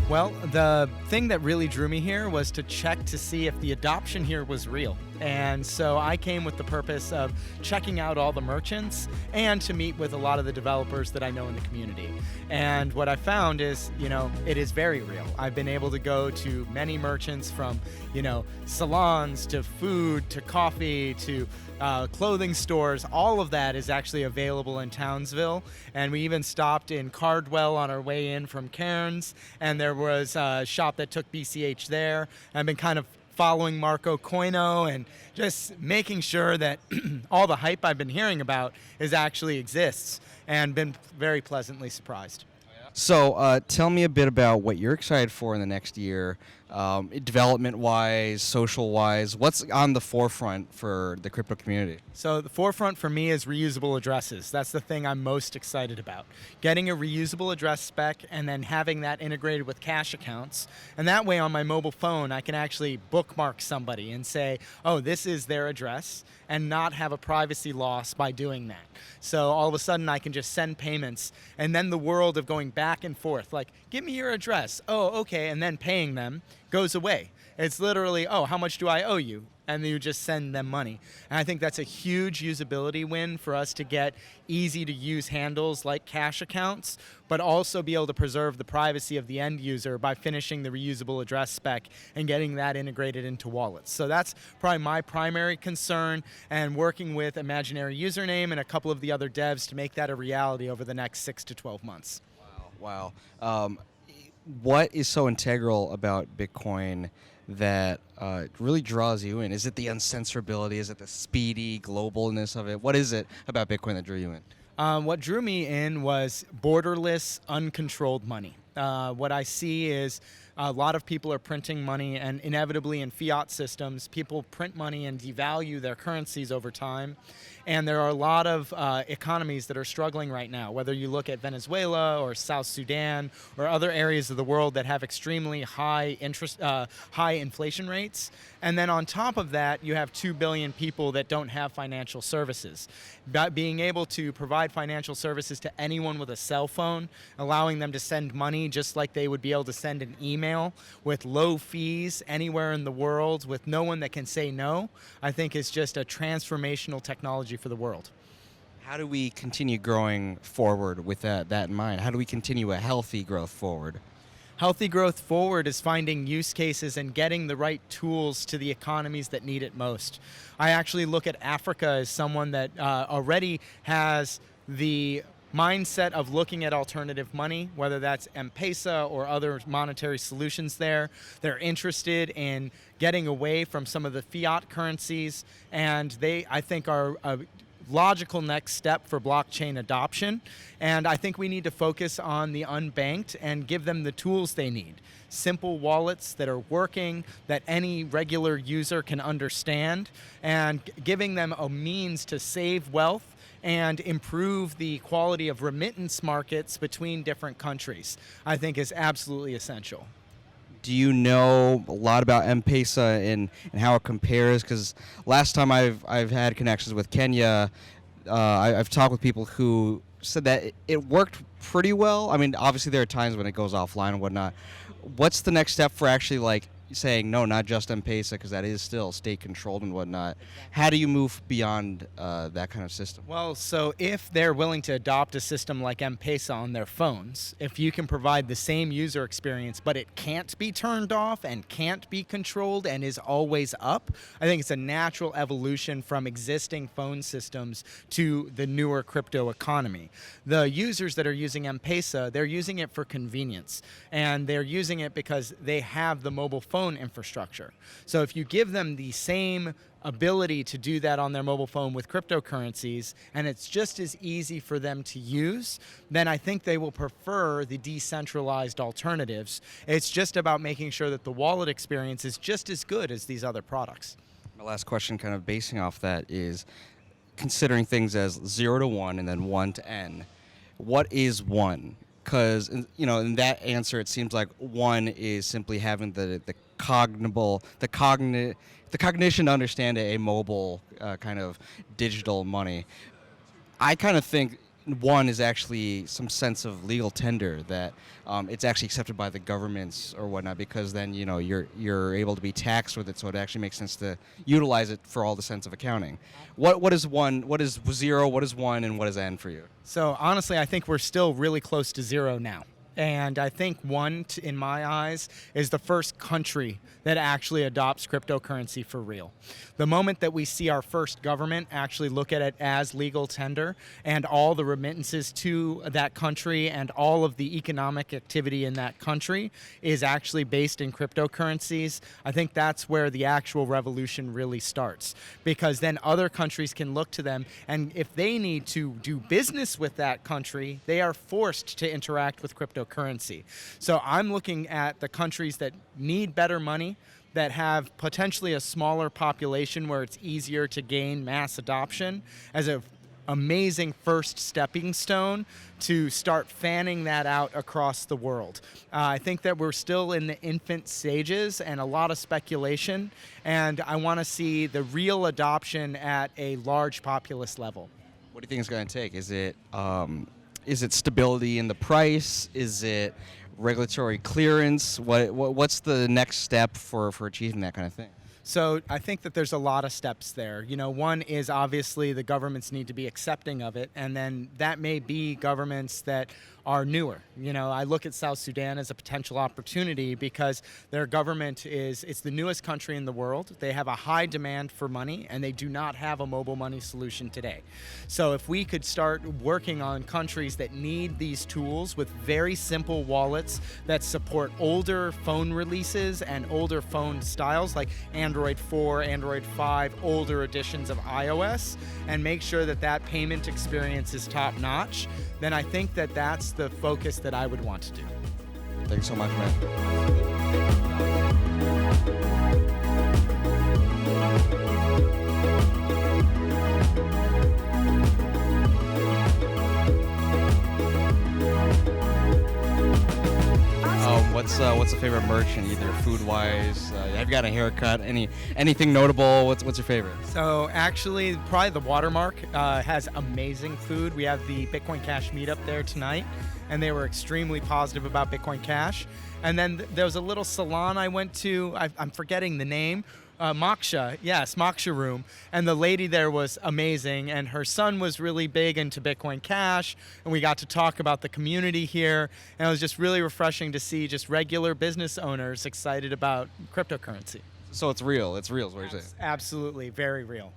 Well, the thing that really drew me here was to check to see if the adoption here was real. And so I came with the purpose of checking out all the merchants and to meet with a lot of the developers that I know in the community. And what I found is, it is very real. I've been able to go to many merchants from, salons to food to coffee to clothing stores. All of that is actually available in Townsville. And we even stopped in Cardwell on our way in from Cairns. And there was a shop that took BCH there. I've been kind of following Marco Coino and just making sure that all the hype I've been hearing about actually exists, and been very pleasantly surprised. So tell me a bit about what you're excited for in the next year, development-wise, social-wise. What's on the forefront for the crypto community? So the forefront for me is reusable addresses. That's the thing I'm most excited about. Getting a reusable address spec and then having that integrated with cash accounts. And that way on my mobile phone, I can actually bookmark somebody and say, oh, this is their address, and not have a privacy loss by doing that. So all of a sudden I can just send payments, and then the world of going back and forth, like, give me your address. Oh, okay, and then paying them goes away. It's literally, oh, how much do I owe you? And then you just send them money. And I think that's a huge usability win for us to get easy to use handles like cash accounts, but also be able to preserve the privacy of the end user by finishing the reusable address spec and getting that integrated into wallets. So that's probably my primary concern, and working with Imaginary Username and a couple of the other devs to make that a reality over the next 6 to 12 months. Wow. What is so integral about Bitcoin that really draws you in? Is it the uncensorability? Is it the speedy globalness of it? What is it about Bitcoin that drew you in? What drew me in was borderless, uncontrolled money. What I see is a lot of people are printing money, and inevitably in fiat systems, people print money and devalue their currencies over time. And there are a lot of economies that are struggling right now, whether you look at Venezuela or South Sudan or other areas of the world that have extremely high inflation rates. And then on top of that, you have 2 billion people that don't have financial services. Being able to provide financial services to anyone with a cell phone, allowing them to send money just like they would be able to send an email with low fees anywhere in the world with no one that can say no, I think is just a transformational technology for the world. How do we continue growing forward with that in mind? How do we continue a healthy growth forward? Healthy growth forward is finding use cases and getting the right tools to the economies that need it most. I actually look at Africa as someone that already has the mindset of looking at alternative money, whether that's M-Pesa or other monetary solutions there. They're interested in getting away from some of the fiat currencies, and they, I think, are a logical next step for blockchain adoption. And I think we need to focus on the unbanked and give them the tools they need. Simple wallets that are working, that any regular user can understand, and giving them a means to save wealth and improve the quality of remittance markets between different countries, I think is absolutely essential. Do you know a lot about M-Pesa and how it compares? Because last time I've had connections with Kenya, I've talked with people who said that it worked pretty well. I mean, obviously there are times when it goes offline and whatnot. What's the next step for actually saying no, not just M-Pesa, because that is still state controlled and whatnot? How do you move beyond that kind of system? Well, so if they're willing to adopt a system like M-Pesa on their phones, if you can provide the same user experience, but it can't be turned off and can't be controlled and is always up, I think it's a natural evolution from existing phone systems to the newer crypto economy. The users that are using M-Pesa, they're using it for convenience, and they're using it because they have the mobile phone infrastructure. So if you give them the same ability to do that on their mobile phone with cryptocurrencies, and it's just as easy for them to use, then I think they will prefer the decentralized alternatives. It's just about making sure that the wallet experience is just as good as these other products. My last question, kind of basing off that, is considering things as 0 to 1 and then 1 to n. What is 1? Because in that answer, it seems like 1 is simply having the cognition to understand a mobile kind of digital money. I kind of think one is actually some sense of legal tender, that it's actually accepted by the governments or whatnot, because then you're able to be taxed with it, so it actually makes sense to utilize it for all the sense of accounting. What is one? What is zero? What is one? And what is n for you? So honestly, I think we're still really close to zero now. And I think one, in my eyes, is the first country that actually adopts cryptocurrency for real. The moment that we see our first government actually look at it as legal tender, and all the remittances to that country and all of the economic activity in that country is actually based in cryptocurrencies, I think that's where the actual revolution really starts. Because then other countries can look to them, and if they need to do business with that country, they are forced to interact with cryptocurrency. So I'm looking at the countries that need better money, that have potentially a smaller population where it's easier to gain mass adoption, as an amazing first stepping stone to start fanning that out across the world. I think that we're still in the infant stages and a lot of speculation, and I want to see the real adoption at a large populace level. What do you think it's going to take? Is it stability in the price? Is it regulatory clearance? What's the next step for achieving that kind of thing? So I think that there's a lot of steps there. One is obviously the governments need to be accepting of it, and then that may be governments that are newer. I look at South Sudan as a potential opportunity because their government it's the newest country in the world. They have a high demand for money, and they do not have a mobile money solution today. So if we could start working on countries that need these tools with very simple wallets that support older phone releases and older phone styles like Android 4, Android 5, older editions of iOS, and make sure that that payment experience is top notch, then I think that that's the focus that I would want to do. Thanks so much, man. What's a favorite merchant, either food-wise? Have you got a haircut? Anything notable? What's your favorite? So actually, probably the Watermark has amazing food. We have the Bitcoin Cash meetup there tonight, and they were extremely positive about Bitcoin Cash. And then there was a little salon I went to. I'm forgetting the name. Moksha, yes, Moksha Room, and the lady there was amazing, and her son was really big into Bitcoin Cash, and we got to talk about the community here, and it was just really refreshing to see just regular business owners excited about cryptocurrency. So it's real is what you're saying. Absolutely, very real.